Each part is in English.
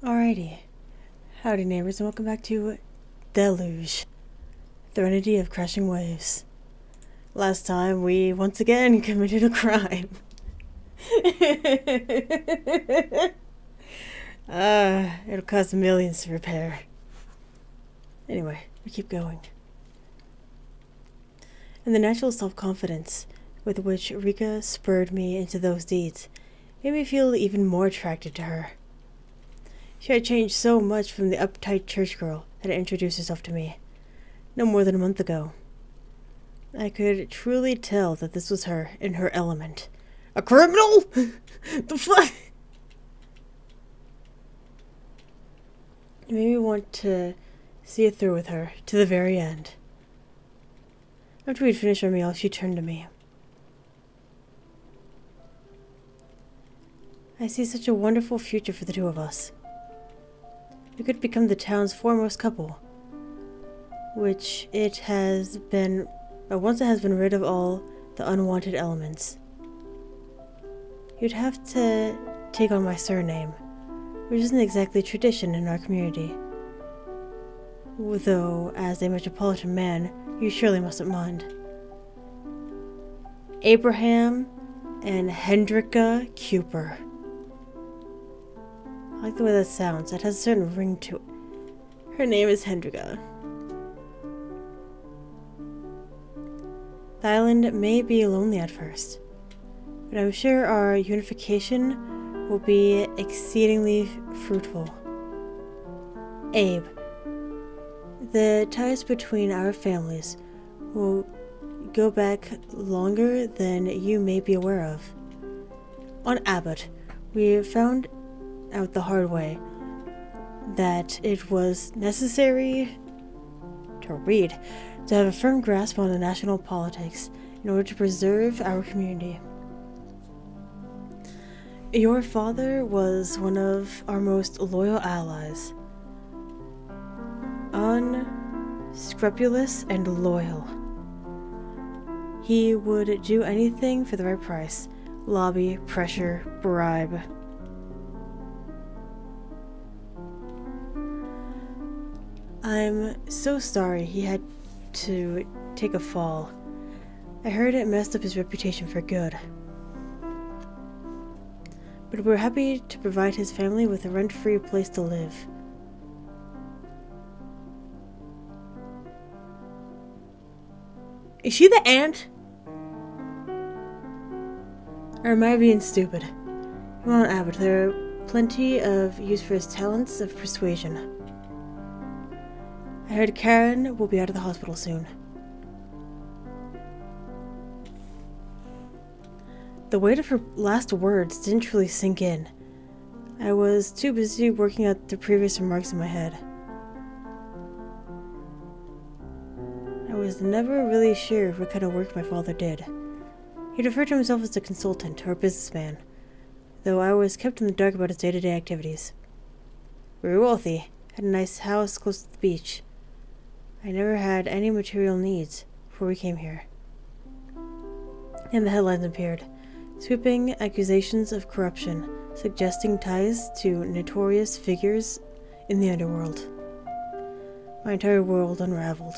Alrighty. Howdy neighbors and welcome back to Deluge Threnody of Crashing Waves. Last time we once again committed a crime. It'll cost millions to repair. Anyway, we keep going. And the natural self-confidence with which Rika spurred me into those deeds made me feel even more attracted to her. She had changed so much from the uptight church girl that had introduced herself to me, no more than a month ago. I could truly tell that this was her in her element. A criminal? The fuck? It made me want to see it through with her to the very end. After we'd finished our meal, she turned to me. I see such a wonderful future for the two of us. We could become the town's foremost couple, which it has been, once it has been rid of all the unwanted elements. You'd have to take on my surname, which isn't exactly tradition in our community. Though, as a metropolitan man, you surely mustn't mind. Abraham and Hendrika Cooper. I like the way that sounds. It has a certain ring to it. Her name is Hendrika. The island may be lonely at first, but I'm sure our unification will be exceedingly fruitful. Abe, the ties between our families will go back longer than you may be aware of. On Abbot, we found out the hard way that it was necessary to have a firm grasp on the national politics in order to preserve our community. Your father was one of our most loyal allies. Unscrupulous and loyal. He would do anything for the right price. Lobby, pressure, bribe. I'm so sorry he had to take a fall. I heard it messed up his reputation for good. But we're happy to provide his family with a rent-free place to live. Is she the aunt? Or am I being stupid? Come on, Abbott, there are plenty of use for his talents of persuasion. I heard Karen will be out of the hospital soon. The weight of her last words didn't truly sink in. I was too busy working out the previous remarks in my head. I was never really sure what kind of work my father did. He referred to himself as a consultant or a businessman, though I was kept in the dark about his day-to-day activities. We were wealthy, had a nice house close to the beach. I never had any material needs before we came here. And the headlines appeared. Sweeping accusations of corruption, suggesting ties to notorious figures in the underworld. My entire world unraveled.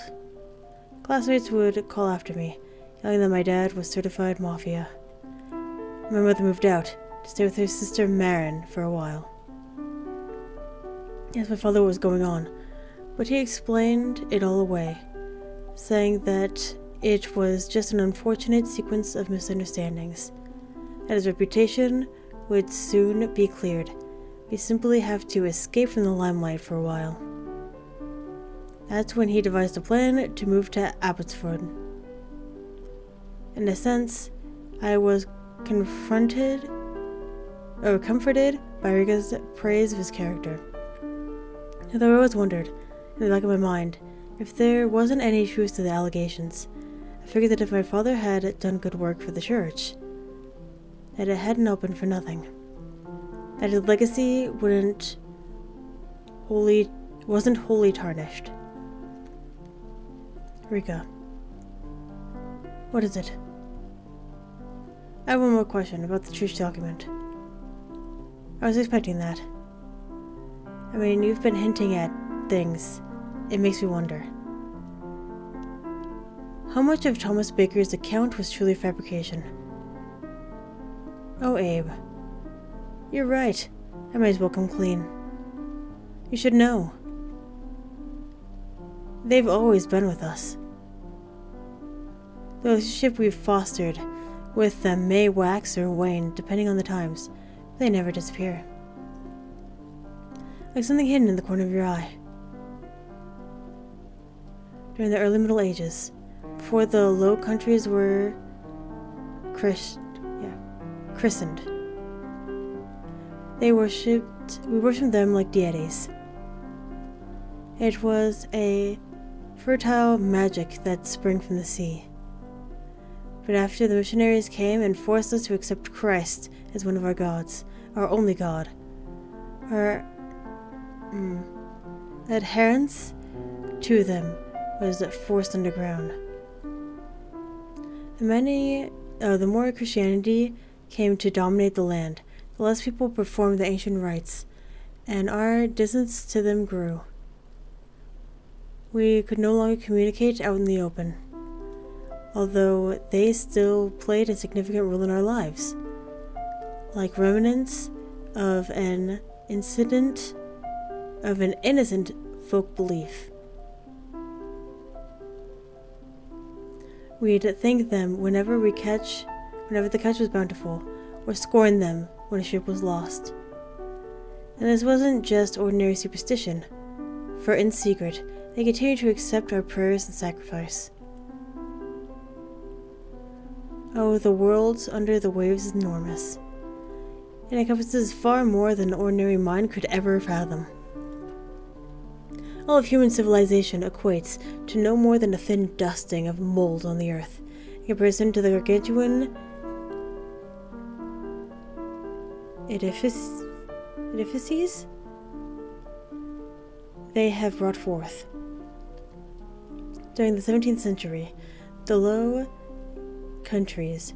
Classmates would call after me, yelling that my dad was certified mafia. My mother moved out to stay with her sister Marin for a while. Yes, my father was going on, but he explained it all away, saying that it was just an unfortunate sequence of misunderstandings, that his reputation would soon be cleared. We simply have to escape from the limelight for a while. That's when he devised a plan to move to Abbotsford. In a sense, I was comforted by Rika's praise of his character. Though I always wondered, in the back of my mind, if there wasn't any truth to the allegations. I figured that if my father had done good work for the church, that it hadn't opened for nothing. That his legacy wasn't wholly tarnished. Rika. What is it? I have one more question about the church document. I was expecting that. I mean, you've been hinting at things. It makes me wonder. How much of Thomas Baker's account was truly fabrication? Oh, Abe. You're right. I might as well come clean. You should know. They've always been with us. The relationship we've fostered with them may wax or wane, depending on the times. They never disappear. Like something hidden in the corner of your eye. During the early Middle Ages, before the Low Countries were christened, we worshipped them like deities. It was a fertile magic that sprang from the sea. But after the missionaries came and forced us to accept Christ as one of our gods, our only God, our adherence to them was forced underground. The more Christianity came to dominate the land, the less people performed the ancient rites, and our distance to them grew. We could no longer communicate out in the open, although they still played a significant role in our lives, like remnants of an innocent folk belief. We'd thank them whenever the catch was bountiful, or scorn them when a ship was lost. And this wasn't just ordinary superstition, for in secret, they continued to accept our prayers and sacrifice. Oh, the world under the waves is enormous. It encompasses far more than an ordinary mind could ever fathom. All of human civilization equates to no more than a thin dusting of mold on the earth, in comparison to the gargantuan edifices they have brought forth. During the 17th century, the Low Countries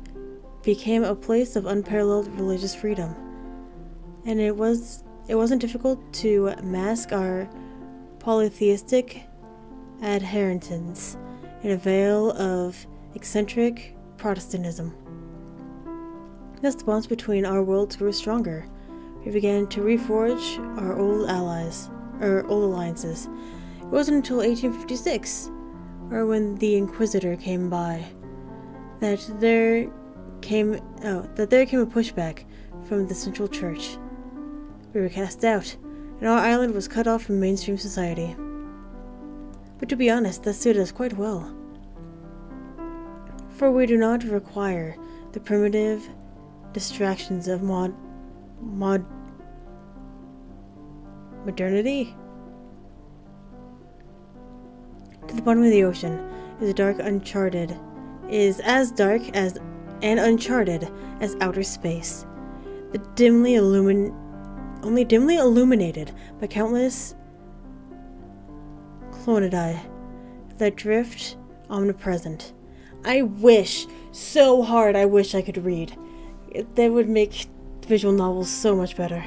became a place of unparalleled religious freedom, and it wasn't difficult to mask our polytheistic adherence in a veil of eccentric Protestantism. Thus, the bonds between our worlds grew stronger. We began to reforge our old alliances. It wasn't until 1856, or when the Inquisitor came by, that there came a pushback from the Central Church. We were cast out, and our island was cut off from mainstream society. But to be honest, that suited us quite well. For we do not require the primitive distractions of modernity. To the bottom of the ocean is as dark and uncharted as outer space, only dimly illuminated by countless clonidae that drift omnipresent. I wish I could read. That would make visual novels so much better.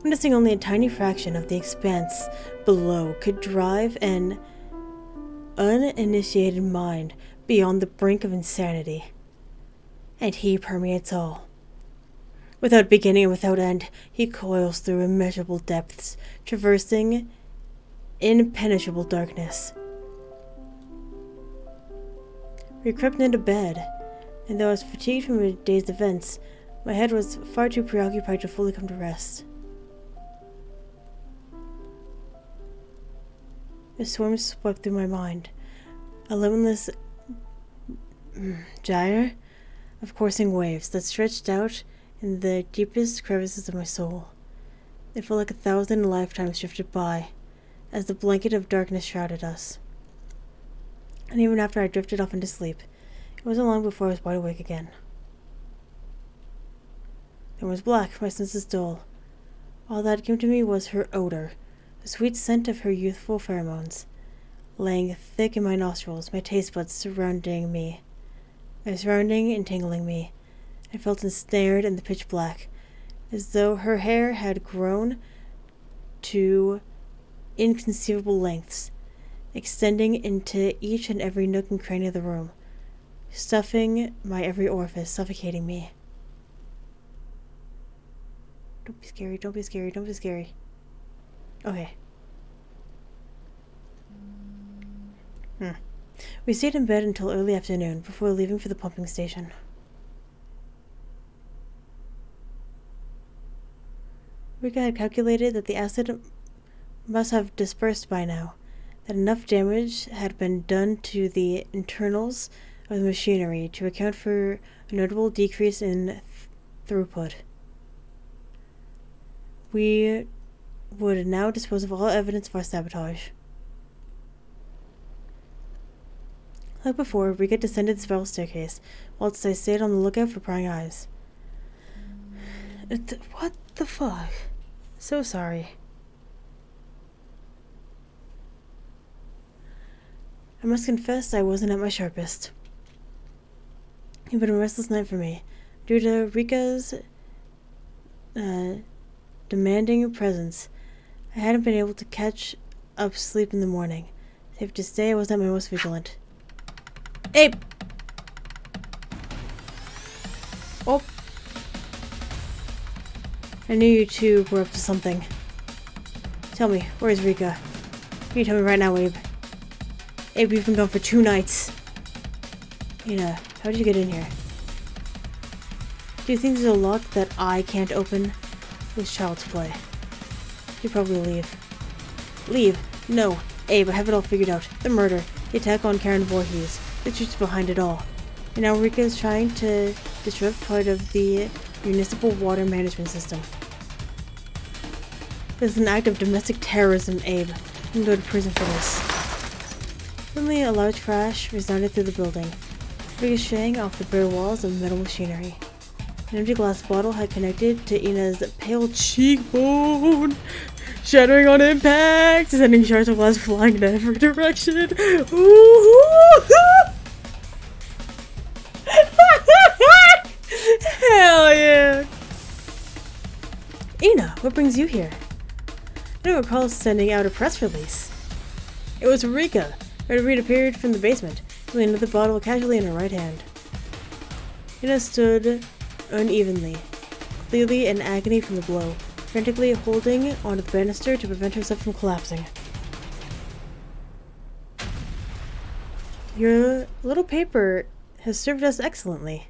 Witnessing only a tiny fraction of the expanse below could drive an uninitiated mind beyond the brink of insanity. And he permeates all. Without beginning and without end, he coils through immeasurable depths, traversing impenetrable darkness. We crept into bed, and though I was fatigued from a day's events, my head was far too preoccupied to fully come to rest. A storm swept through my mind, a limitless gyre of coursing waves that stretched out in the deepest crevices of my soul. It felt like 1,000 lifetimes drifted by, as the blanket of darkness shrouded us. And even after I drifted off into sleep, it wasn't long before I was wide awake again. The room was black, my senses dull. All that came to me was her odor, the sweet scent of her youthful pheromones, laying thick in my nostrils, my taste buds surrounding and tangling me. I felt ensnared in the pitch black, as though her hair had grown to inconceivable lengths, extending into each and every nook and cranny of the room, stuffing my every orifice, suffocating me. Don't be scary, don't be scary, don't be scary. Okay. We stayed in bed until early afternoon before leaving for the pumping station. Rika had calculated that the acid must have dispersed by now, that enough damage had been done to the internals of the machinery to account for a notable decrease in throughput. We would now dispose of all evidence of our sabotage. Like before, Rika descended the spiral staircase, whilst I stayed on the lookout for prying eyes. What the fuck? So sorry. I must confess I wasn't at my sharpest. It's been a restless night for me, due to Rika's demanding presence. I hadn't been able to catch up sleep in the morning. Safe to say I wasn't my most vigilant. Abe! Oh. I knew you two were up to something. Tell me, where's Rika? Can you tell me right now, Abe? Abe, we've been gone for 2 nights. Ina, how did you get in here? Do you think there's a lock that I can't open? It's child's play. You'd probably leave. Leave? No. Abe, I have it all figured out. The murder. The attack on Karen Voorhees. The truth's behind it all. And now Rika is trying to disrupt part of the municipal water management system. This is an act of domestic terrorism, Abe. You can go to prison for this. Suddenly, a large crash resounded through the building, ricocheting off the bare walls of metal machinery. An empty glass bottle had connected to Ina's pale cheekbone, shattering on impact, sending shards of glass flying in every direction. Hell yeah! Ina, what brings you here? I don't recall sending out a press release. It was Rika, who had reappeared from the basement, holding another bottle casually in her right hand. Ina stood unevenly, clearly in agony from the blow, frantically holding onto the banister to prevent herself from collapsing. Your little paper has served us excellently.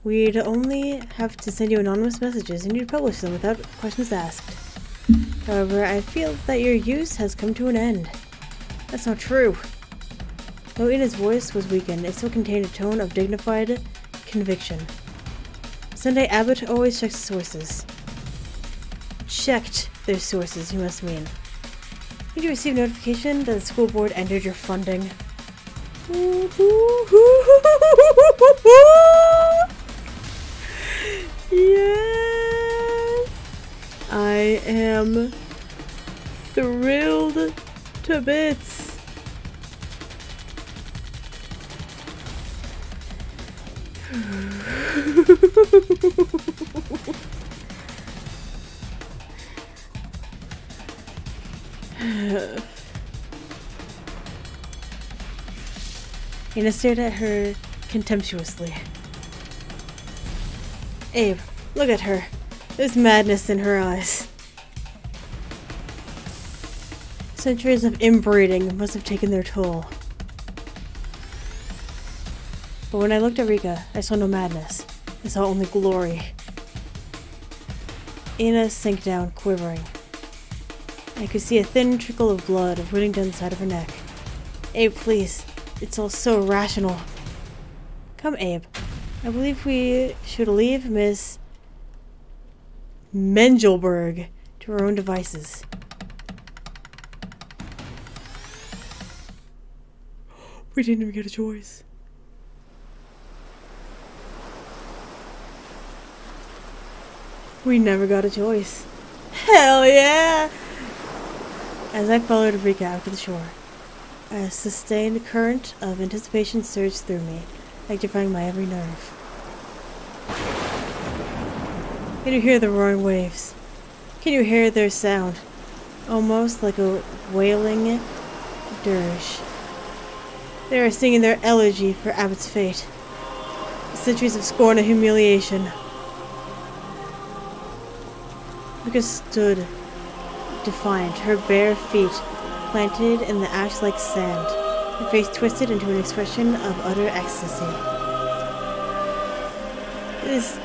We'd only have to send you anonymous messages and you'd publish them without questions asked. However, I feel that your use has come to an end. That's not true. Though Ina's voice was weakened, it still contained a tone of dignified conviction. Sunday Abbott always checks sources. Checked their sources, you must mean. Did you receive notification that the school board ended your funding? Yes! I am thrilled to bits. Ina stared at her contemptuously. Abe, look at her. There's madness in her eyes. Centuries of inbreeding must have taken their toll. But when I looked at Rika, I saw no madness. I saw only glory. Ina sank down, quivering. I could see a thin trickle of blood running down the side of her neck. Abe, please. It's all so irrational. Come, Abe. I believe we should leave Miss Mengelberg to her own devices. We didn't even get a choice. We never got a choice. Hell yeah! As I followed Rika out to the shore, a sustained current of anticipation surged through me, electrifying my every nerve. Can you hear the roaring waves? Can you hear their sound? Almost like a wailing dirge. They are singing their elegy for Abbot's fate. Centuries of scorn and humiliation. Rika stood defiant, her bare feet planted in the ash-like sand, her face twisted into an expression of utter ecstasy.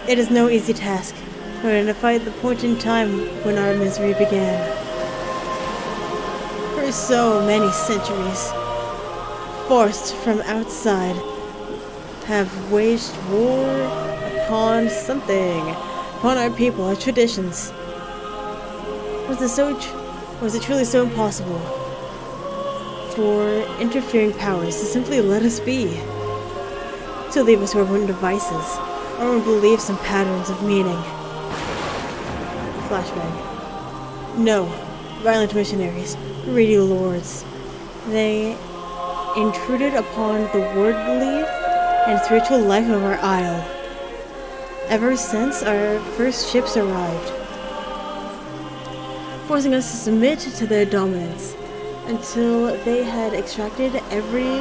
It is no easy task to identify the point in time when our misery began. For so many centuries, forced from outside, have waged war upon something, upon our people, our traditions. Was it truly so impossible for interfering powers to simply let us be? To leave us our own devices, our own beliefs and patterns of meaning? Flashback. No, violent missionaries, greedy lords. They intruded upon the worldly and spiritual life of our isle. Ever since our first ships arrived, forcing us to submit to their dominance until they had extracted every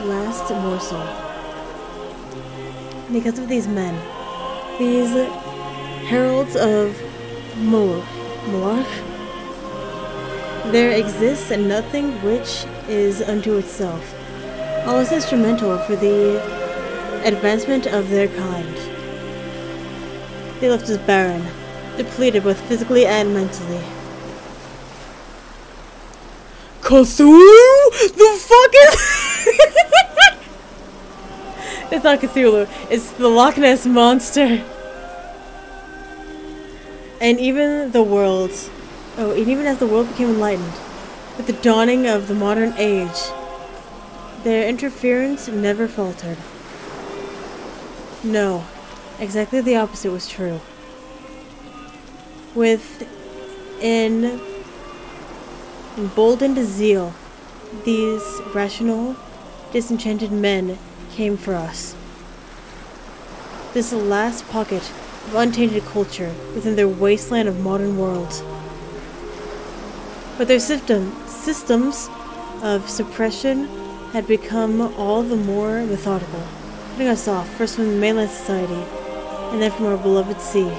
last morsel. Because of these men, these heralds of Moloch, there exists nothing which is unto itself. All is instrumental for the advancement of their kind. They left us barren, depleted both physically and mentally. Cthulhu? The fuck is... It's not Cthulhu, it's the Loch Ness Monster. And even the world... Oh, and even as the world became enlightened, with the dawning of the modern age, their interference never faltered. No, exactly the opposite was true. With an emboldened zeal, these rational, disenchanted men came for us. This last pocket of untainted culture within their wasteland of modern worlds. But their systems of suppression had become all the more methodical, cutting us off first from mainland society, and then from our beloved sea.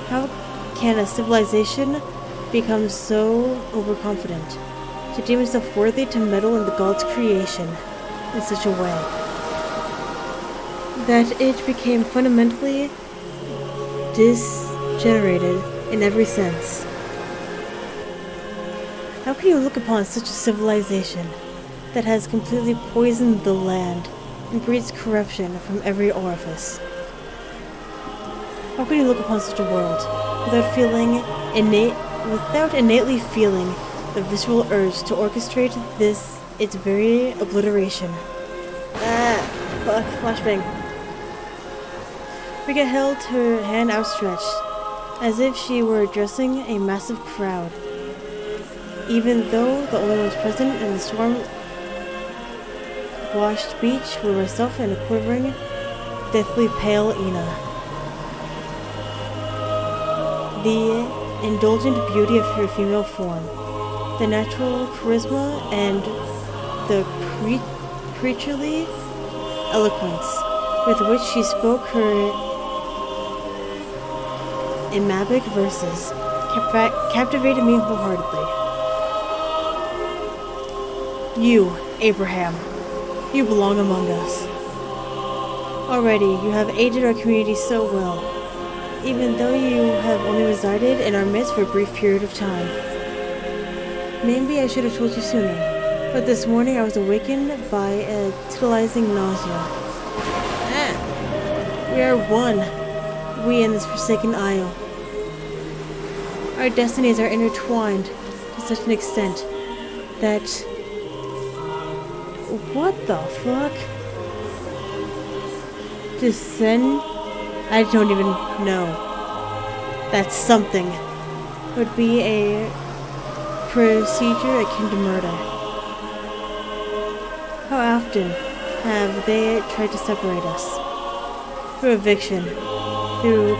How can a civilization become so overconfident, to deem itself worthy to meddle in the god's creation in such a way, that it became fundamentally degenerated in every sense? How can you look upon such a civilization that has completely poisoned the land and breeds corruption from every orifice? How can you look upon such a world without innately feeling the visceral urge to orchestrate its very obliteration? Fuck, flashbang. Rika held her hand outstretched, as if she were addressing a massive crowd, even though the only ones present in the storm-washed beach were myself and a quivering, deathly pale Ina. The indulgent beauty of her female form, the natural charisma, and the preacherly eloquence with which she spoke her iambic verses captivated me wholeheartedly. You, Abraham, you belong among us. Already you have aided our community so well, even though you have only resided in our midst for a brief period of time. Maybe I should have told you sooner, but this morning I was awakened by a tantalizing nausea. We are one, we in this forsaken isle. Our destinies are intertwined to such an extent that... What the fuck? Descend? I don't even know. That something would be a procedure akin to murder. How often have they tried to separate us? Through eviction, through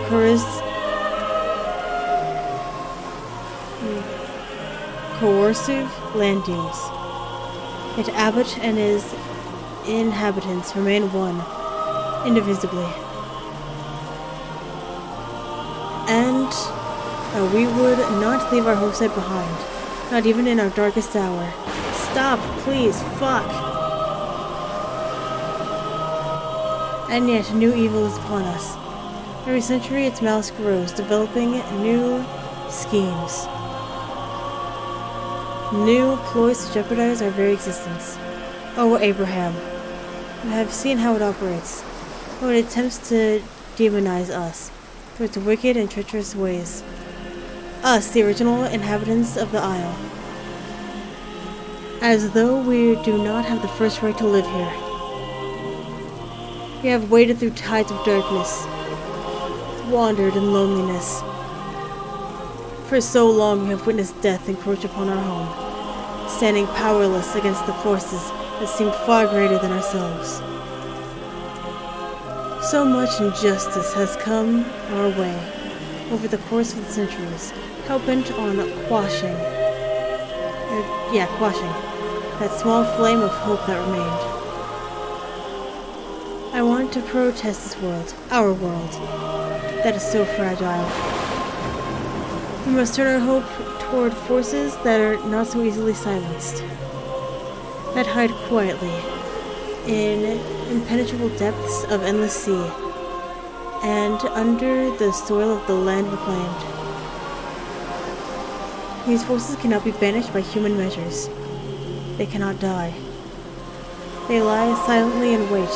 coercive land deals. Yet Abbot and his inhabitants remain one, indivisibly. And we would not leave our homestead behind, not even in our darkest hour. Stop, please, fuck! And yet, new evil is upon us. Every century its malice grows, developing new schemes. New ploys to jeopardize our very existence. Oh, Abraham, you have seen how it operates, how it attempts to demonize us through its wicked and treacherous ways. Us, the original inhabitants of the Isle. As though we do not have the first right to live here. We have waded through tides of darkness, wandered in loneliness. For so long we have witnessed death encroach upon our home, standing powerless against the forces that seem far greater than ourselves. So much injustice has come our way over the course of the centuries, hell-bent on quashing that small flame of hope that remained. I want to protest this world, our world, that is so fragile. We must turn our hope toward forces that are not so easily silenced, that hide quietly in impenetrable depths of endless sea, and under the soil of the land reclaimed. These forces cannot be banished by human measures. They cannot die. They lie silently in wait,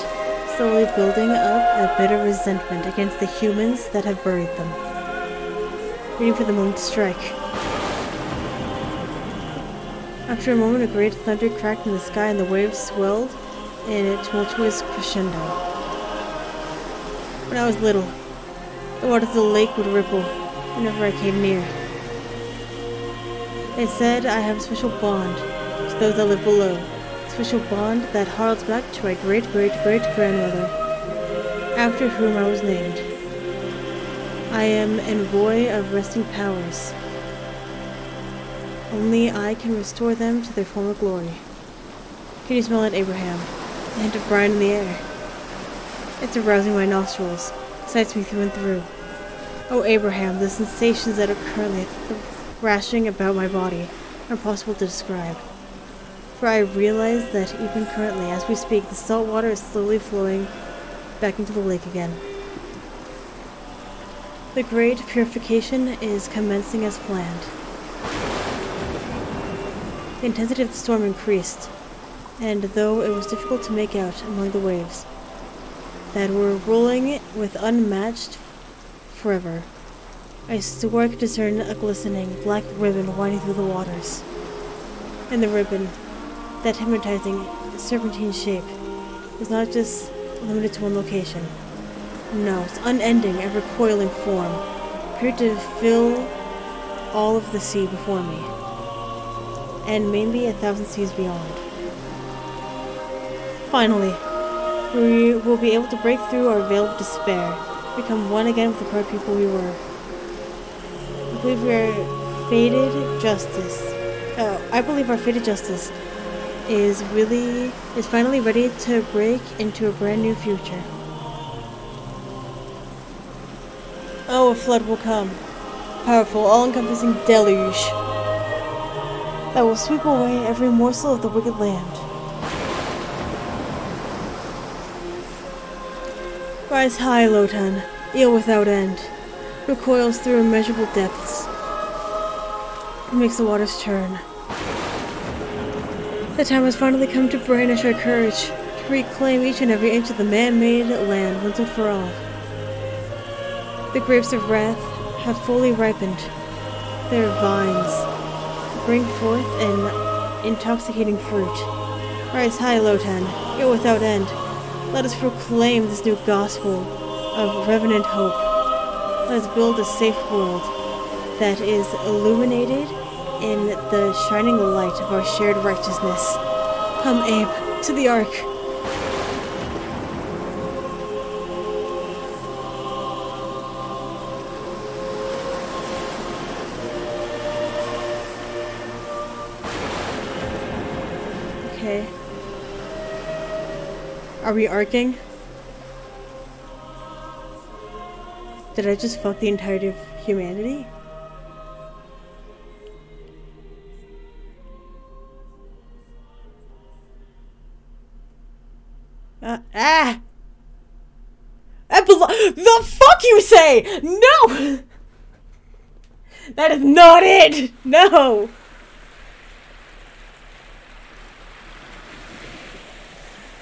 slowly building up a bitter resentment against the humans that have buried them, waiting for the moment to strike. After a moment, a great thunder cracked in the sky and the waves swelled in a tumultuous crescendo. When I was little, the waters of the lake would ripple whenever I came near. They said I have a special bond to those that live below, a special bond that harks back to my great-great-great-grandmother, after whom I was named. I am envoy of resting powers. Only I can restore them to their former glory. Can you smell it, Abraham? The hint of brine in the air. It's arousing my nostrils, excites me through and through. Oh, Abraham, the sensations that are currently thrashing about my body are impossible to describe. For I realize that even currently, as we speak, the salt water is slowly flowing back into the lake again. The great purification is commencing as planned. The intensity of the storm increased, and though it was difficult to make out among the waves that were rolling with unmatched forever, I swore I could discern a glistening black ribbon winding through the waters. And the ribbon, that hypnotizing serpentine shape, is not just limited to one location. No, its unending, ever-coiling form appeared to fill all of the sea before me, and maybe 1,000 seas beyond. Finally, we will be able to break through our veil of despair, become one again with the proud people we were. I believe our fated justice is finally ready to break into a brand new future. Oh, a flood will come. Powerful, all-encompassing deluge that will sweep away every morsel of the wicked land. Rise high, Lotan, eel without end, recoils through immeasurable depths, and makes the waters turn. The time has finally come to brandish our courage, to reclaim each and every inch of the man-made land once and for all. The grapes of wrath have fully ripened. Their vines bring forth an intoxicating fruit. Rise high, Lotan, eel without end. Let us proclaim this new gospel of revenant hope. Let us build a safe world that is illuminated in the shining light of our shared righteousness. Come, Abe, to the Ark. Okay. Are we arcing? Did I just fuck the entirety of humanity? Ah! The fuck you say? No! That is not it! No!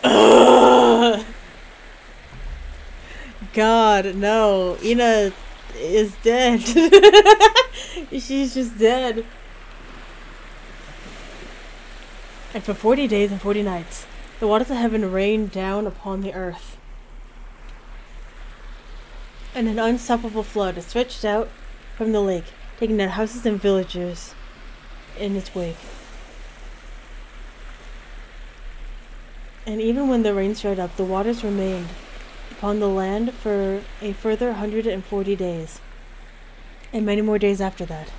Ugh. God, no. Ina is dead. She's just dead. And for 40 days and 40 nights, the waters of heaven rained down upon the earth. And an unstoppable flood stretched out from the lake, taking down houses and villagers in its wake. And even when the rains dried up, the waters remained upon the land for a further 140 days, and many more days after that.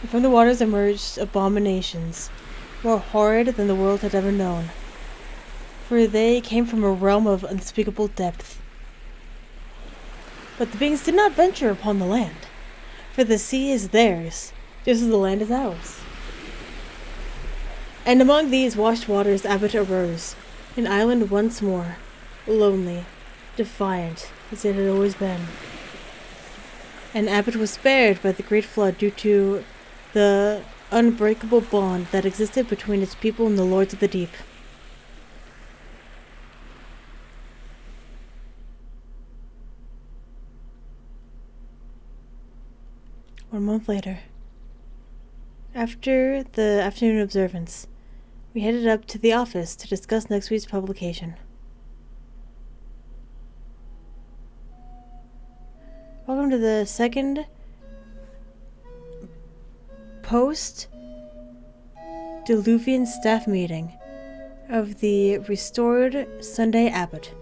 And from the waters emerged abominations, more horrid than the world had ever known, for they came from a realm of unspeakable depth. But the beings did not venture upon the land, for the sea is theirs, just as the land is ours. And among these washed waters Abbot arose, an island once more, lonely, defiant, as it had always been. And Abbot was spared by the great flood due to the unbreakable bond that existed between its people and the lords of the deep. One month later, after the afternoon observance, we headed up to the office to discuss next week's publication. Welcome to the second post-Diluvian staff meeting of the restored Sunday Abbot.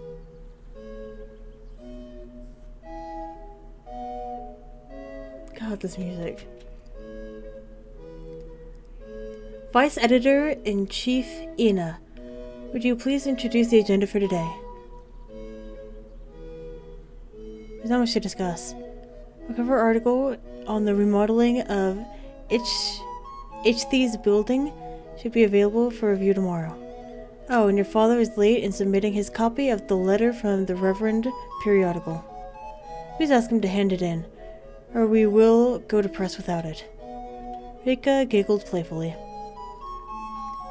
God, this music. Vice Editor-in-Chief Ina, would you please introduce the agenda for today? There's not much to discuss. A cover article on the remodeling of Ichthys building should be available for review tomorrow. Oh, and your father is late in submitting his copy of the letter from the Reverend periodical. Please ask him to hand it in, or we will go to press without it. Rika giggled playfully.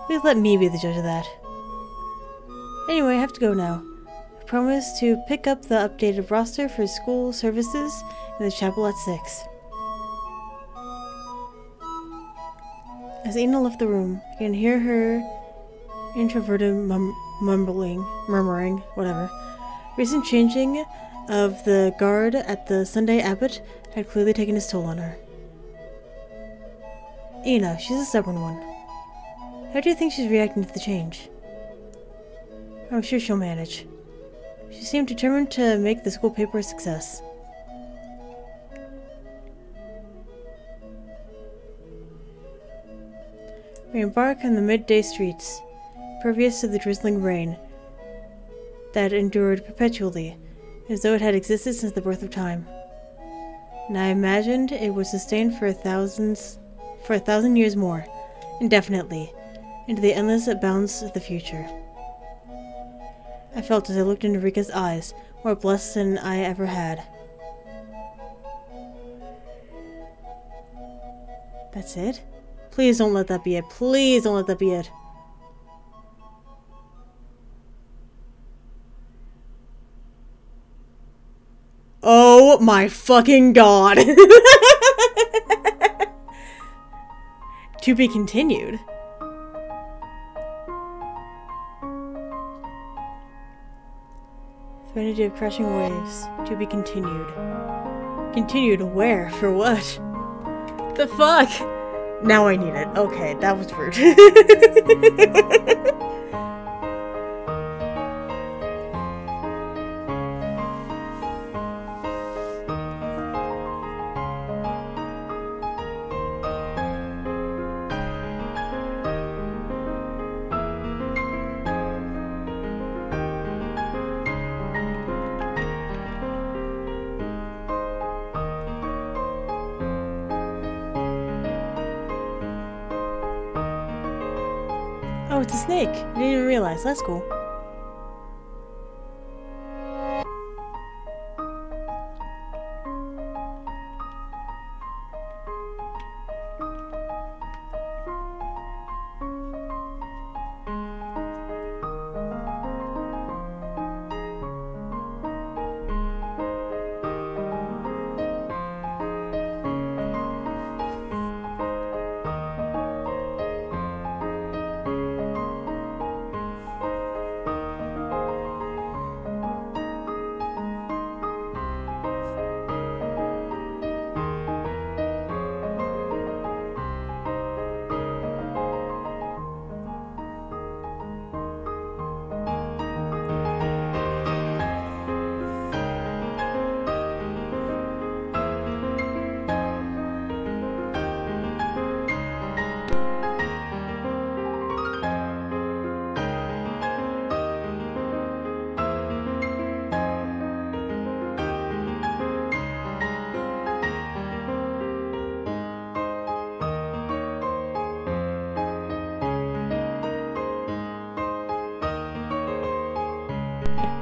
Please let me be the judge of that. Anyway, I have to go now. I promise to pick up the updated roster for school services in the chapel at 6. As Ina left the room, I can hear her introverted murmuring, whatever. Recent changing of the guard at the Sunday Abbot had clearly taken its toll on her. Ina, she's a stubborn one. How do you think she's reacting to the change? I'm sure she'll manage. She seemed determined to make the school paper a success. We embark on the midday streets, pervious to the drizzling rain that endured perpetually, as though it had existed since the birth of time. And I imagined it would sustain for a thousand years more, indefinitely, into the endless bounds of the future. I felt as I looked into Rika's eyes, more blessed than I ever had. That's it? Please don't let that be it. Please don't let that be it. Oh my fucking god. To be continued. Threnody of crashing waves. To be continued. Continued where? For what? The fuck? Now I need it. Okay, that was rude. Oh, it's a snake. I didn't even realize. That's cool.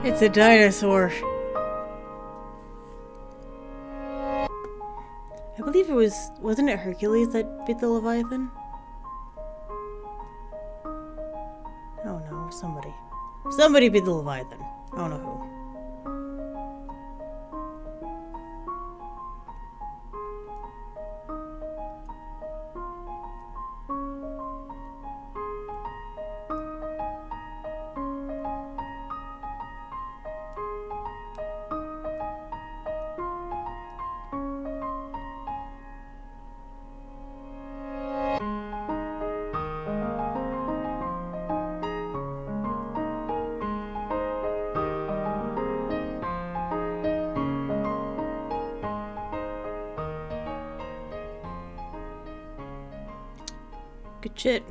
It's a dinosaur. I believe it wasn't it Hercules that beat the Leviathan? Oh no, somebody. Somebody beat the Leviathan. I don't know who. Good shit.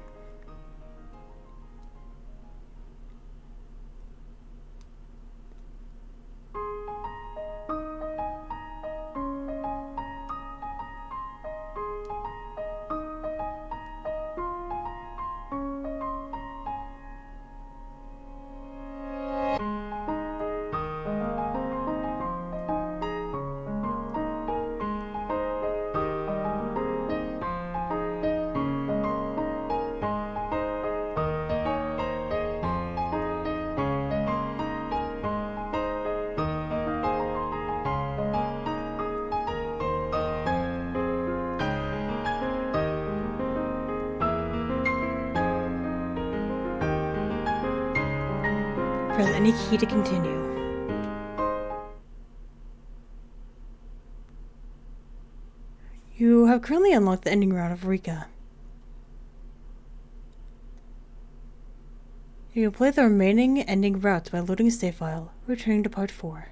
Press any key to continue. You have currently unlocked the ending route of Rika. You can play the remaining ending routes by loading a save file, returning to part 4.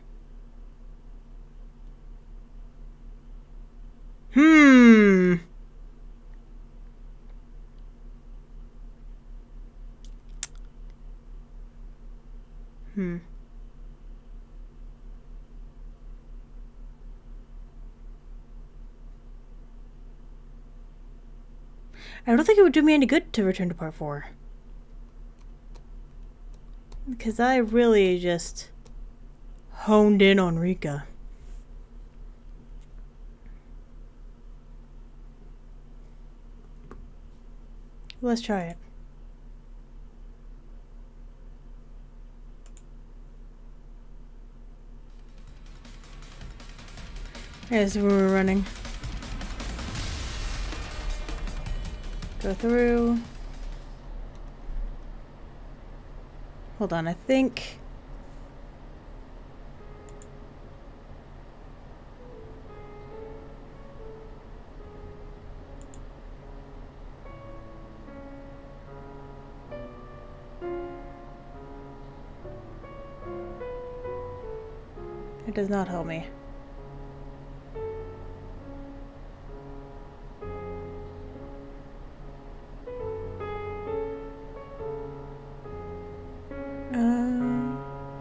I don't think it would do me any good to return to part 4. Because I really just honed in on Rika. Let's try it. Here's where we're running. Go through. Hold on, I think. It does not help me.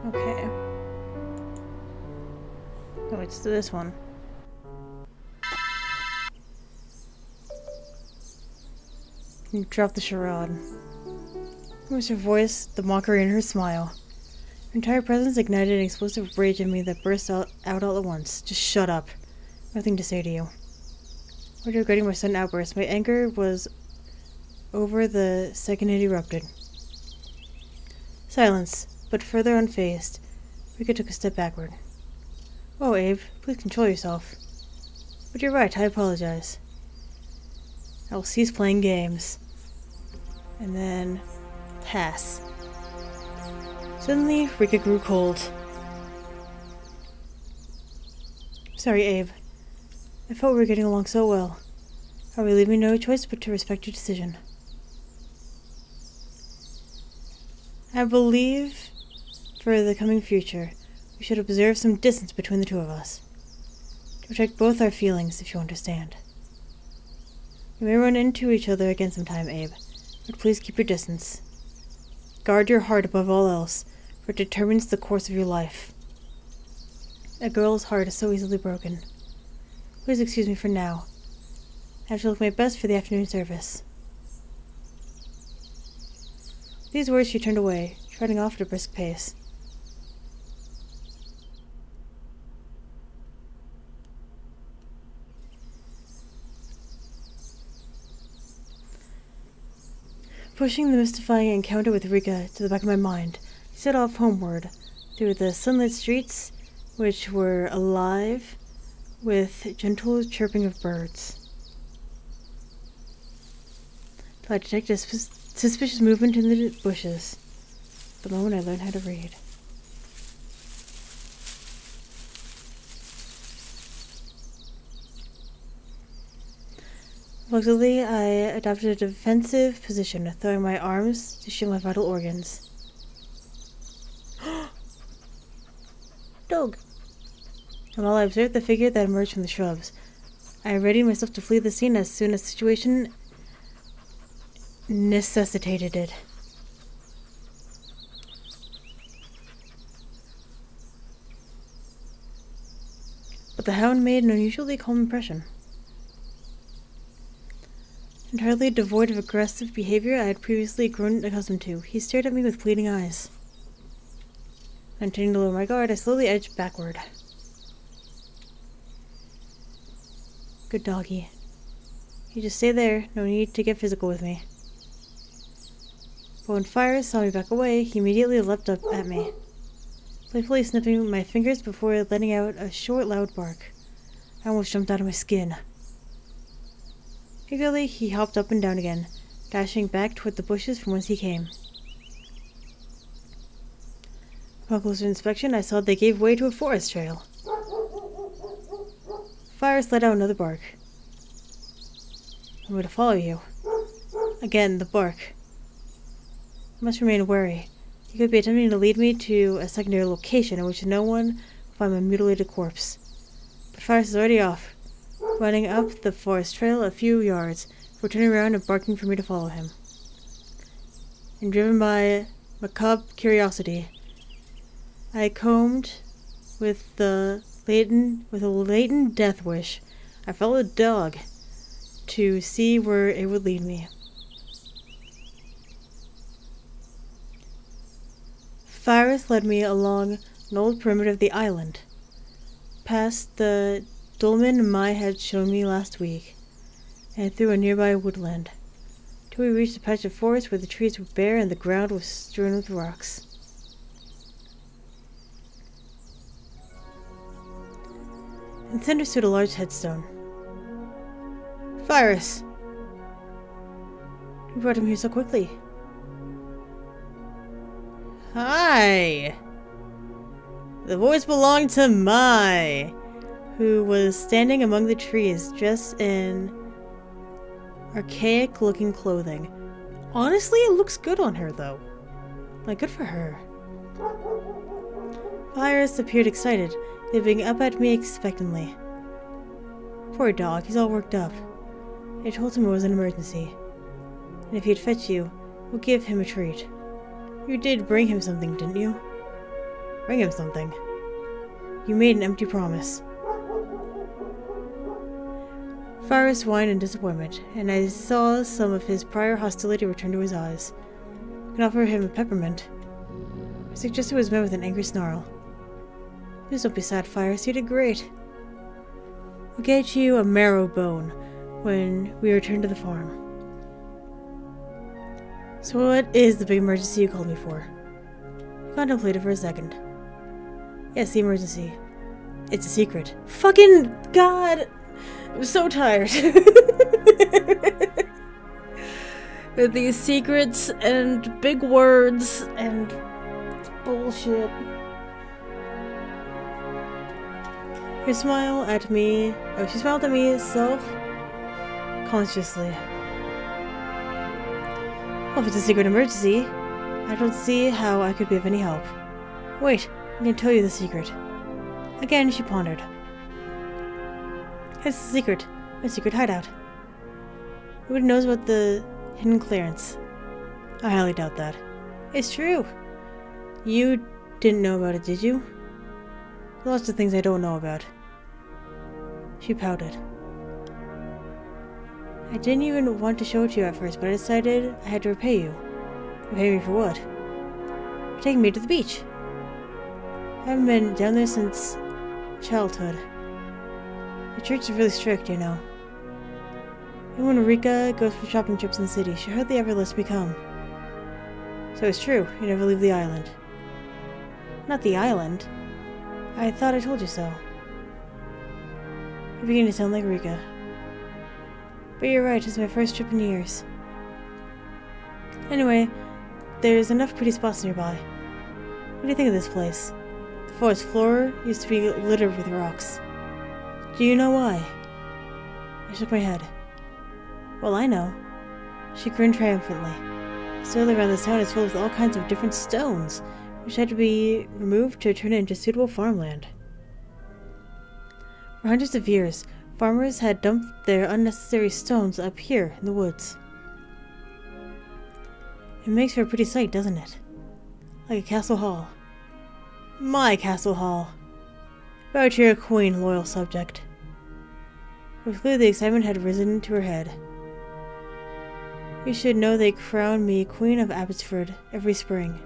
Okay. Oh, it's this one. You drop the charade. It was her voice, the mockery in her smile. Her entire presence ignited an explosive rage in me that burst out all at once. Just shut up. Nothing to say to you. Already regretting my sudden outburst, my anger was over the second it erupted. Silence, but further unfazed. Rika took a step backward. Oh, Abe, please control yourself. But you're right, I apologize. I will cease playing games. And then pass. Suddenly, Rika grew cold. Sorry, Abe. I felt we were getting along so well. I will leave me no choice but to respect your decision. I believe, for the coming future, we should observe some distance between the two of us. To protect both our feelings, if you understand. We may run into each other again sometime, Abe, but please keep your distance. Guard your heart above all else, for it determines the course of your life. A girl's heart is so easily broken. Please excuse me for now. I shall look my best for the afternoon service. With these words she turned away, trotting off at a brisk pace. Pushing the mystifying encounter with Rika to the back of my mind, I set off homeward through the sunlit streets, which were alive with gentle chirping of birds. Till I detected a suspicious movement in the bushes, the moment I learned how to read. Luckily, I adopted a defensive position, throwing my arms to shield my vital organs. Dog! And while I observed the figure that emerged from the shrubs, I readied myself to flee the scene as soon as the situation necessitated it. But the hound made an unusually calm impression. Entirely devoid of aggressive behavior I had previously grown accustomed to, he stared at me with pleading eyes. Intending to lower my guard, I slowly edged backward. Good doggy. You just stay there, no need to get physical with me. But when Fire saw me back away, he immediately leapt up at me, playfully snipping my fingers before letting out a short, loud bark. I almost jumped out of my skin. Eagerly, he hopped up and down again, dashing back toward the bushes from whence he came. Upon closer inspection, I saw they gave way to a forest trail. Fire let out another bark. I'm going to follow you. Again, the bark. I must remain wary. He could be attempting to lead me to a secondary location in which no one will find my mutilated corpse. But Fire is already off, running up the forest trail a few yards, before turning around and barking for me to follow him. And driven by macabre curiosity, I combed with a latent death wish. I followed the dog to see where it would lead me. Fyrus led me along an old perimeter of the island, past the dolmen Mai had shown me last week, and through a nearby woodland, till we reached a patch of forest where the trees were bare and the ground was strewn with rocks. In the center stood a large headstone. Fyrus! Who brought him here so quickly? Hi! The voice belonged to Mai, who was standing among the trees, dressed in archaic-looking clothing. Honestly, it looks good on her, though. Like, good for her. Fyrus appeared excited, leaping up at me expectantly. Poor dog, he's all worked up. I told him it was an emergency, and if he'd fetch you, we'll give him a treat. You did bring him something, didn't you? Bring him something? You made an empty promise. Fyrus whined in disappointment, and I saw some of his prior hostility return to his eyes. I can offer him a peppermint. I suggest he was met with an angry snarl. Please don't be sad, Fires. You did great. I'll get you a marrow bone when we return to the farm. So what is the big emergency you called me for? I contemplated for a second. Yes, the emergency. It's a secret. Fucking God! I'm so tired. With these secrets and big words and bullshit. Her smile at me. Oh, she smiled at me self-consciously. Well, if it's a secret emergency, I don't see how I could be of any help. Wait, I can tell you the secret. Again, she pondered. It's a secret. My secret hideout. Nobody knows about the hidden clearance. I highly doubt that. It's true. You didn't know about it, did you? Lots of things I don't know about. She pouted. I didn't even want to show it to you at first, but I decided I had to repay you. Repay me for what? For taking me to the beach. I haven't been down there since childhood. The church is really strict, you know. And when Rika goes for shopping trips in the city, she hardly ever lets me come. So it's true, you never leave the island. Not the island. I thought I told you so. You're beginning to sound like Rika. But you're right, it's my first trip in years. Anyway, there's enough pretty spots nearby. What do you think of this place? The forest floor used to be littered with rocks. Do you know why? I shook my head. Well, I know. She grinned triumphantly. Still around this town is filled with all kinds of different stones, which had to be removed to turn it into suitable farmland. For hundreds of years, farmers had dumped their unnecessary stones up here in the woods. It makes for a pretty sight, doesn't it? Like a castle hall. My castle hall. Bow to your queen, loyal subject. It was clear the excitement had risen to her head. You should know they crown me Queen of Abbotsford every spring.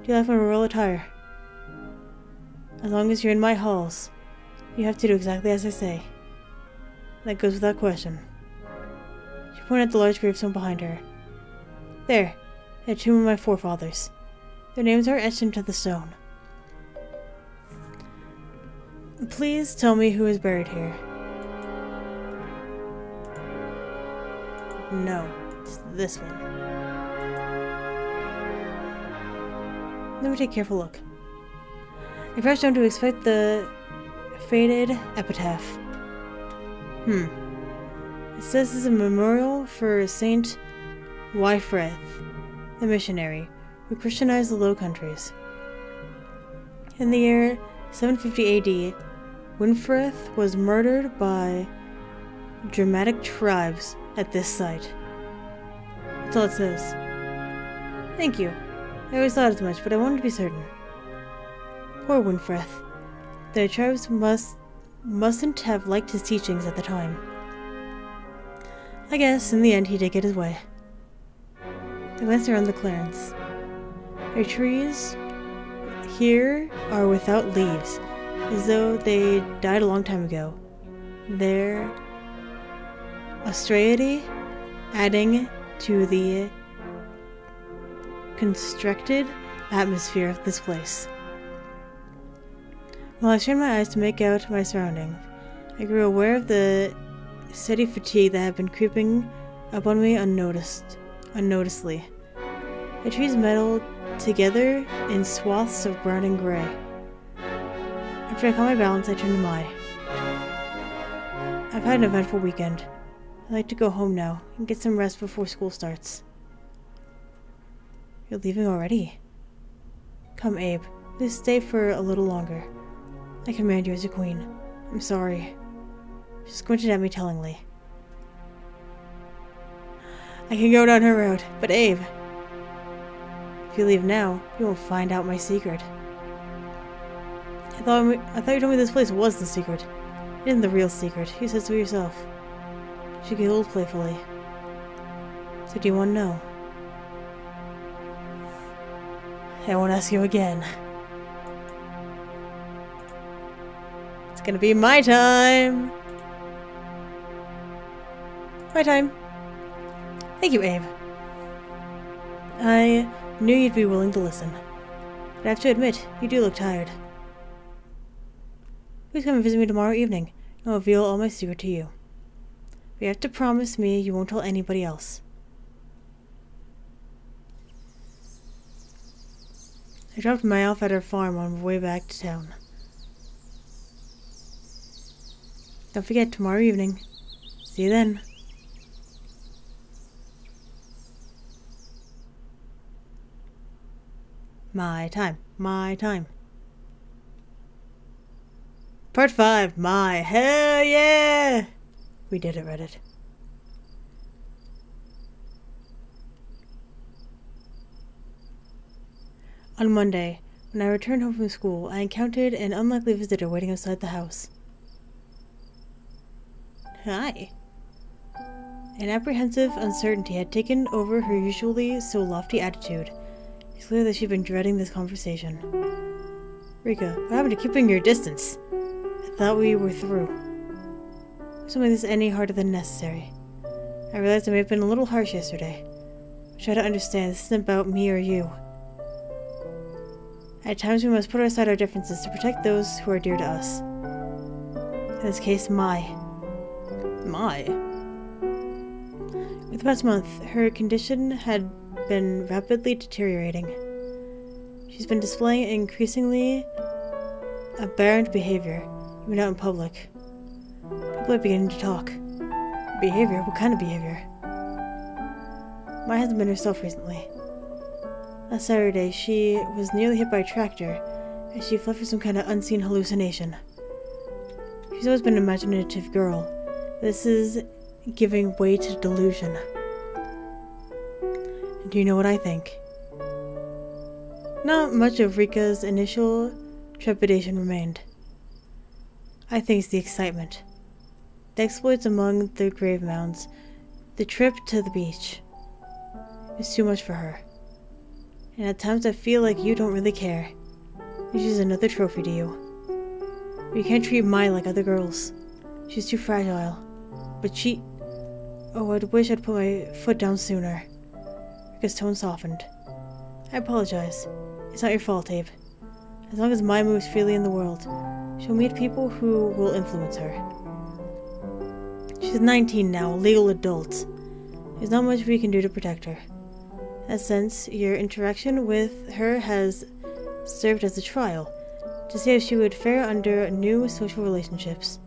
Do you like my royal attire? As long as you're in my halls, you have to do exactly as I say. That goes without question. She pointed at the large gravestone behind her. There, the tomb of my forefathers. Their names are etched into the stone. Please tell me who is buried here. No, it's this one. Let me take a careful look. I crouched down to inspect the faded epitaph. It says it's a memorial for Saint Wilfrid, the missionary, who Christianized the Low Countries. In the year 750 AD, Wilfrid was murdered by Germanic tribes at this site. That's all it says. Thank you. I always thought as much, but I wanted to be certain. Poor Wilfrid. The tribes mustn't have liked his teachings at the time. I guess, in the end, he did get his way. I glanced around the clearance. The trees here are without leaves, as though they died a long time ago. Their austerity adding to the constricted atmosphere of this place. While I strained my eyes to make out my surroundings, I grew aware of the steady fatigue that had been creeping upon me unnoticeably. The trees melded together in swaths of brown and gray. After I caught my balance, I turned to Mai. I've had an eventful weekend. I'd like to go home now and get some rest before school starts. You're leaving already? Come, Abe. Please stay for a little longer. I command you as a queen. I'm sorry. She squinted at me tellingly. I can go down her road, but Abe... If you leave now, you won't find out my secret. I thought you told me this place was the secret. It isn't the real secret. You said so yourself. She giggled playfully. So do you want to know? I won't ask you again. It's gonna be my time! My time. Thank you, Abe. I knew you'd be willing to listen. But I have to admit, you do look tired. Please come and visit me tomorrow evening, and I'll reveal all my secret to you. But you have to promise me you won't tell anybody else. I dropped Mai off at her farm on my way back to town. Don't forget, tomorrow evening. See you then. My time. My time. Part 5. My hell yeah! We did it, Reddit. On Monday, when I returned home from school, I encountered an unlikely visitor waiting outside the house. Hi. An apprehensive uncertainty had taken over her usually so lofty attitude. It's clear that she'd been dreading this conversation. Rika, what happened to keeping your distance? I thought we were through. Don't make this any harder than necessary. I realized I may have been a little harsh yesterday. Try to understand, this isn't about me or you. At times we must put aside our differences to protect those who are dear to us. In this case, Mai. Mai? Over the past month, her condition had been rapidly deteriorating. She's been displaying increasingly aberrant behavior, even out in public. People are beginning to talk. Behavior? What kind of behavior? Mai hasn't been herself recently. Last Saturday, she was nearly hit by a tractor as she fled for some kind of unseen hallucination. She's always been an imaginative girl. This is giving way to delusion. Do you know what I think? Not much of Rika's initial trepidation remained. I think it's the excitement. The exploits among the grave mounds. The trip to the beach. It's too much for her. And at times I feel like you don't really care. She's just another trophy to you. But you can't treat Mai like other girls. She's too fragile. But she... Oh, I'd wish I'd put my foot down sooner. Rika's tone softened. I apologize. It's not your fault, Abe. As long as Mai moves freely in the world, she'll meet people who will influence her. She's 19 now, a legal adult. There's not much we can do to protect her. In a sense, your interaction with her has served as a trial, to see how she would fare under new social relationships.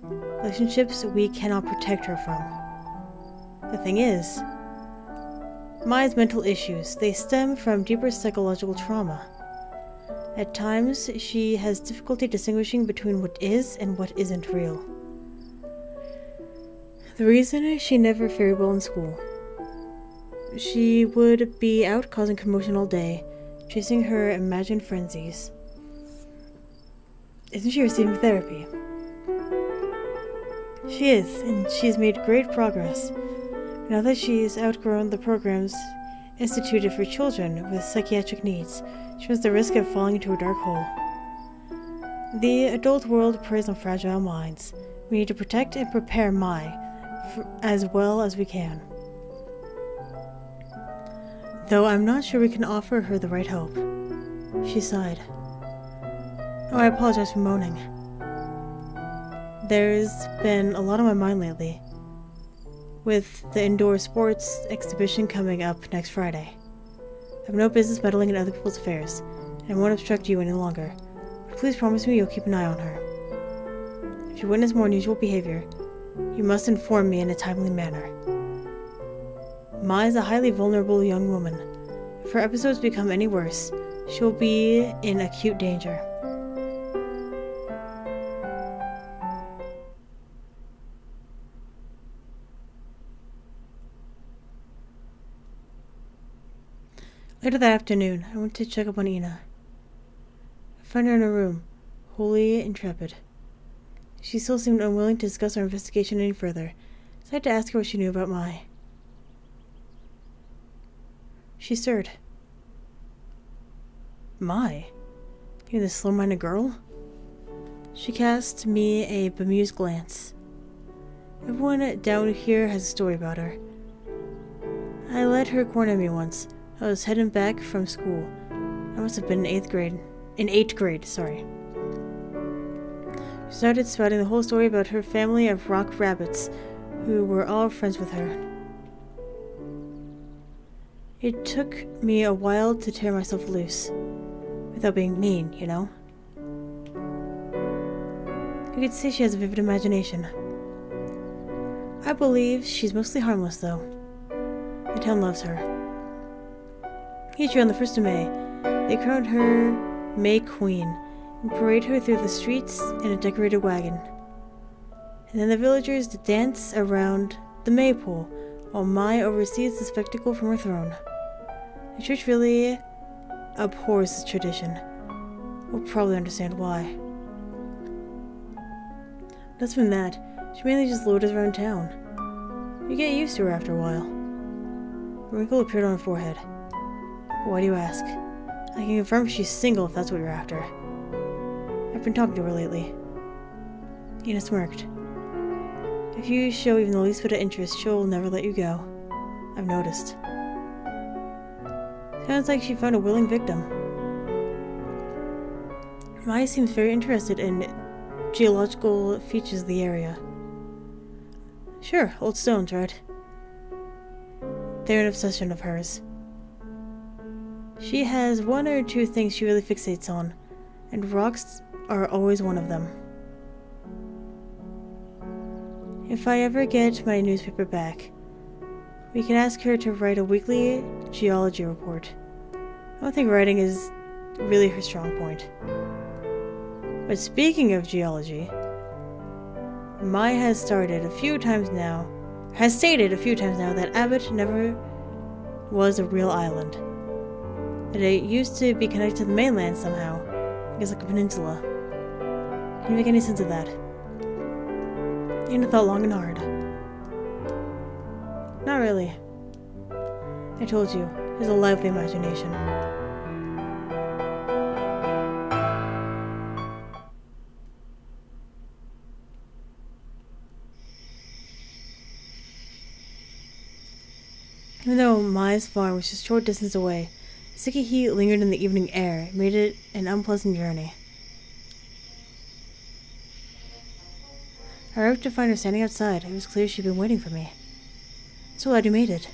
Relationships we cannot protect her from. The thing is, Mai's mental issues, they stem from deeper psychological trauma. At times, she has difficulty distinguishing between what is and what isn't real. The reason is she never fared well in school. She would be out causing commotion all day, chasing her imagined frenzies. Isn't she receiving therapy? She is, and she's made great progress. Now that she's outgrown the programs instituted for children with psychiatric needs, she runs the risk of falling into a dark hole. The adult world preys on fragile minds. We need to protect and prepare Mai as well as we can. Though I'm not sure we can offer her the right help. She sighed. Oh, I apologize for moaning. There's been a lot on my mind lately. With the indoor sports exhibition coming up next Friday. I have no business meddling in other people's affairs, and I won't obstruct you any longer. But please promise me you'll keep an eye on her. If you witness more unusual behavior, you must inform me in a timely manner. Mai is a highly vulnerable young woman. If her episodes become any worse, she will be in acute danger. Later that afternoon, I went to check up on Ina. I found her in her room, wholly intrepid. She still seemed unwilling to discuss our investigation any further, so I had to ask her what she knew about Mai. She stirred. My, you're this slow-minded girl? She cast me a bemused glance. Everyone down here has a story about her. I let her corner me once. I was heading back from school. I must have been in 8th grade. In 8th grade, sorry. She started spouting the whole story about her family of rock rabbits, who were all friends with her. It took me a while to tear myself loose. Without being mean, you know? You could see she has a vivid imagination. I believe she's mostly harmless, though. The town loves her. Each year on the 1st of May, they crown her May Queen and parade her through the streets in a decorated wagon. And then the villagers dance around the maypole while Mai oversees the spectacle from her throne. The church really abhors this tradition. We'll probably understand why. Aside from that, she mainly just loiters around town. You get used to her after a while. A wrinkle appeared on her forehead. Why do you ask? I can confirm she's single if that's what you're after. I've been talking to her lately. Ina smirked. If you show even the least bit of interest, she'll never let you go. I've noticed. Sounds like she found a willing victim. Maya seems very interested in geological features of the area. Sure, old stones, right? They're an obsession of hers. She has one or two things she really fixates on, and rocks are always one of them. If I ever get my newspaper back, we can ask her to write a weekly geology report. I don't think writing is really her strong point. But speaking of geology, Mai has stated a few times now that Abbot never was a real island. That it used to be connected to the mainland somehow, I guess like a peninsula. Can you make any sense of that? Ina thought long and hard. Not really. I told you, she has a lively imagination. Even though Mai's farm was just a short distance away, the sticky heat lingered in the evening air and made it an unpleasant journey. I arrived to find her standing outside. It was clear she'd been waiting for me. So glad you made it.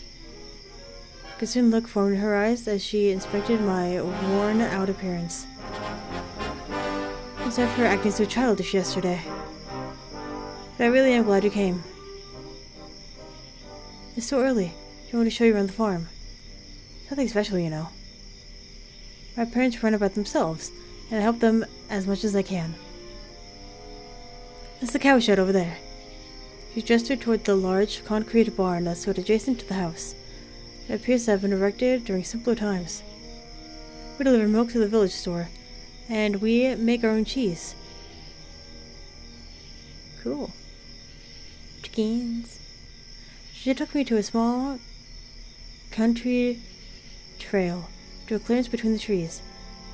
A concerned look formed in her eyes as she inspected my worn-out appearance. Except for acting so childish yesterday. But I really am glad you came. It's so early. I want to show you around the farm. Nothing special, you know. My parents run about themselves, and I help them as much as I can. That's the cow shed over there. She gestured toward the large concrete barn that stood adjacent to the house. It appears to have been erected during simpler times. We deliver milk to the village store, and we make our own cheese. Cool. Chickens. She took me to a small country trail to a clearance between the trees,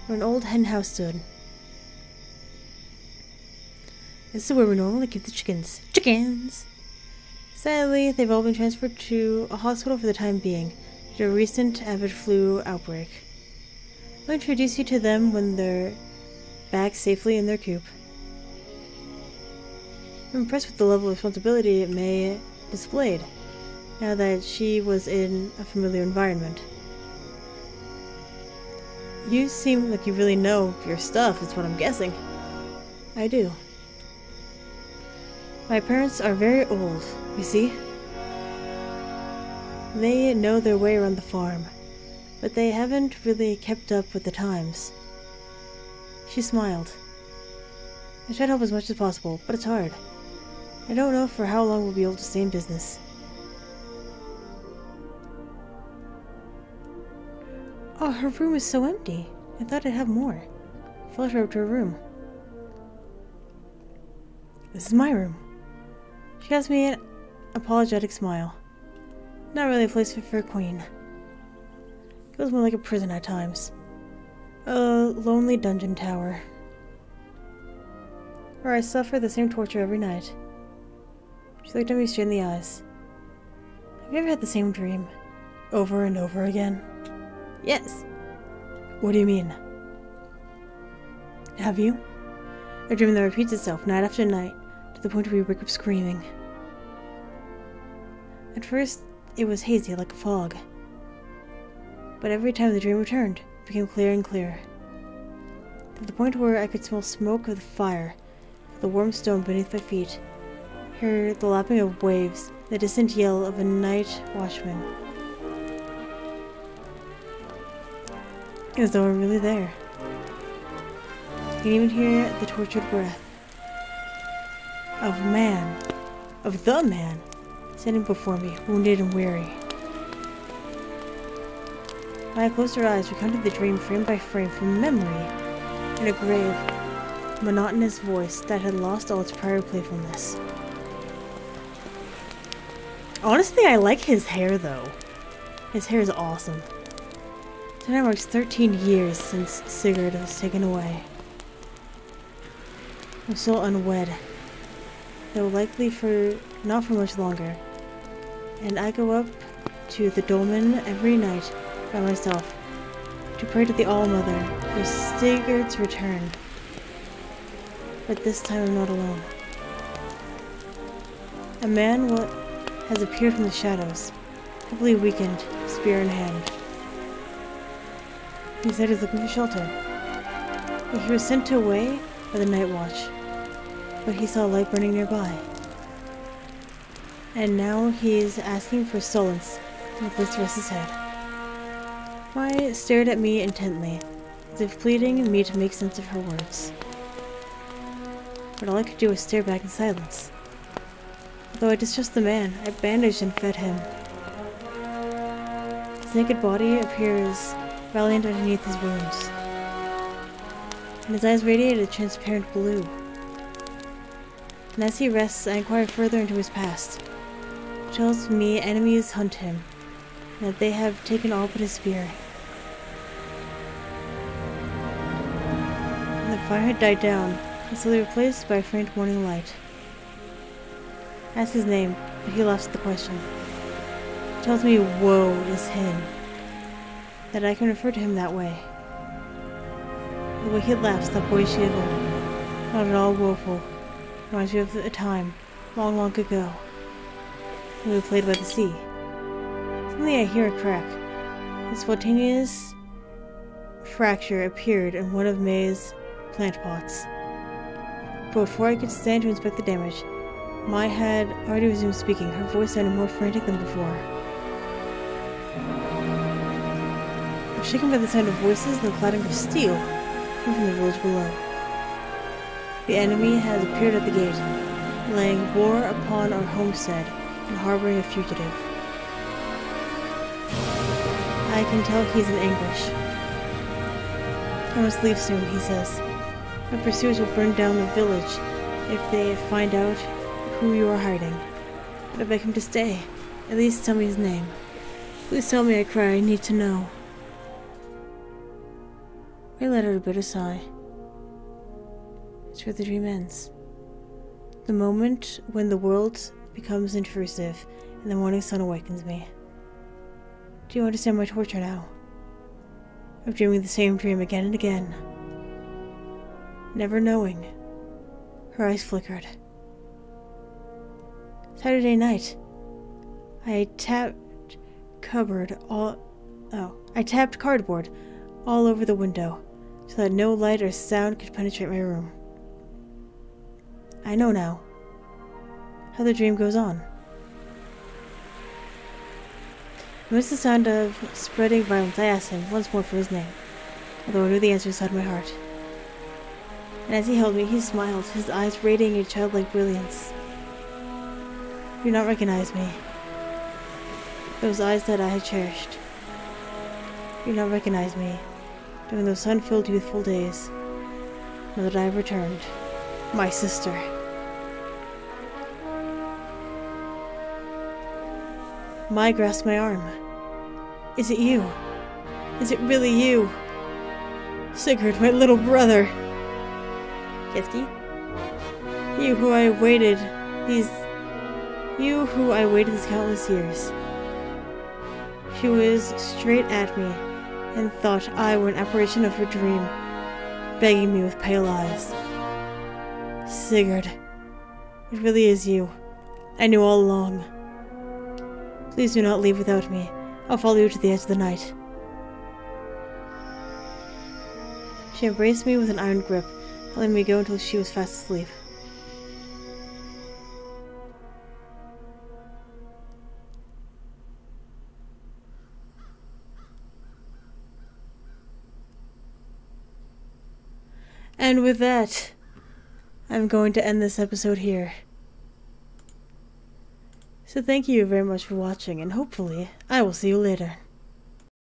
where an old hen house stood. This is where we normally keep the chickens. Chickens! Sadly, they've all been transferred to a hospital for the time being, due to a recent avid flu outbreak. I'll introduce you to them when they're back safely in their coop. I'm impressed with the level of responsibility May displayed, now that she was in a familiar environment. You seem like you really know your stuff, is what I'm guessing. I do. My parents are very old, you see. They know their way around the farm, but they haven't really kept up with the times. She smiled. I try to help as much as possible, but it's hard. I don't know for how long we'll be able to stay in business. Oh, her room is so empty. I thought I'd have more. I followed her up to her room. This is my room. She gives me an apologetic smile. Not really a place fit for a queen. Feels more like a prison at times. A lonely dungeon tower, where I suffer the same torture every night. She looked at me straight in the eyes. Have you ever had the same dream? Over and over again? Yes. What do you mean? Have you? A dream that repeats itself night after night, to the point where you wake up screaming. At first, it was hazy like a fog. But every time the dream returned, it became clearer and clearer. To the point where I could smell smoke of the fire, the warm stone beneath my feet, hear the lapping of waves, the distant yell of a night watchman. As though I'm really there. I can even hear the tortured breath of the man, standing before me, wounded and weary. When I closed her eyes, recounted the dream frame by frame from memory, in a grave, monotonous voice that had lost all its prior playfulness. Honestly, I like his hair, though. His hair is awesome. Tonight marks 13 years since Sigurd was taken away. I'm still unwed, though likely not for much longer, and I go up to the dolmen every night by myself to pray to the All-Mother for Sigurd's return. But this time I'm not alone. A man has appeared from the shadows, heavily weakened, spear in hand. He said he's looking for shelter. He was sent away by the night watch, but he saw a light burning nearby. And now he is asking for solace and a place to rest his head. Mai stared at me intently, as if pleading me to make sense of her words. But all I could do was stare back in silence. Though I distrust the man, I bandaged and fed him. His naked body appears valiant underneath his wounds, and his eyes radiate a transparent blue. And as he rests, I inquire further into his past. He tells me enemies hunt him, and that they have taken all but his spear. When the fire had died down, it's slowly replaced by a faint morning light. I ask his name, but he laughs at the question. He tells me woe is him, that I can refer to him that way. The way he laughs, that boyish giggle, not at all woeful, reminds me of a time, long, long ago, when we played by the sea. Suddenly I hear a crack. A spontaneous fracture appeared in one of May's plant pots. But before I could stand to inspect the damage, Mai had already resumed speaking. Her voice sounded more frantic than before. I was shaken by the sound of voices and the clattering of steel coming from the village below. The enemy has appeared at the gate, laying war upon our homestead and harboring a fugitive. I can tell he's in anguish. I must leave soon, he says. My pursuers will burn down the village if they find out who you are hiding. But I beg him to stay. At least tell me his name. Please tell me, I cry. I need to know. I let out a bitter sigh. It's where the dream ends. The moment when the world becomes intrusive and the morning sun awakens me. Do you understand my torture now? Of dreaming the same dream again and again. Never knowing. Her eyes flickered. Saturday night. I tapped cardboard all over the window, so that no light or sound could penetrate my room. I know now how the dream goes on. Amidst the sound of spreading violence, I asked him once more for his name, although I knew the answer inside my heart. And as he held me, he smiled, his eyes radiating a childlike brilliance. You do not recognize me. Those eyes that I had cherished. You do not recognize me during those sun-filled youthful days. Now that I have returned. My sister. Mai grasped my arm. Is it you? Is it really you? Sigurd, my little brother. Kiski? You who I waited these countless years. She was straight at me and thought I were an apparition of her dream, begging me with pale eyes. Sigurd, it really is you. I knew all along. Please do not leave without me. I'll follow you to the edge of the night. She embraced me with an iron grip, letting me go until she was fast asleep. And with that, I'm going to end this episode here. So thank you very much for watching, and hopefully, I will see you later.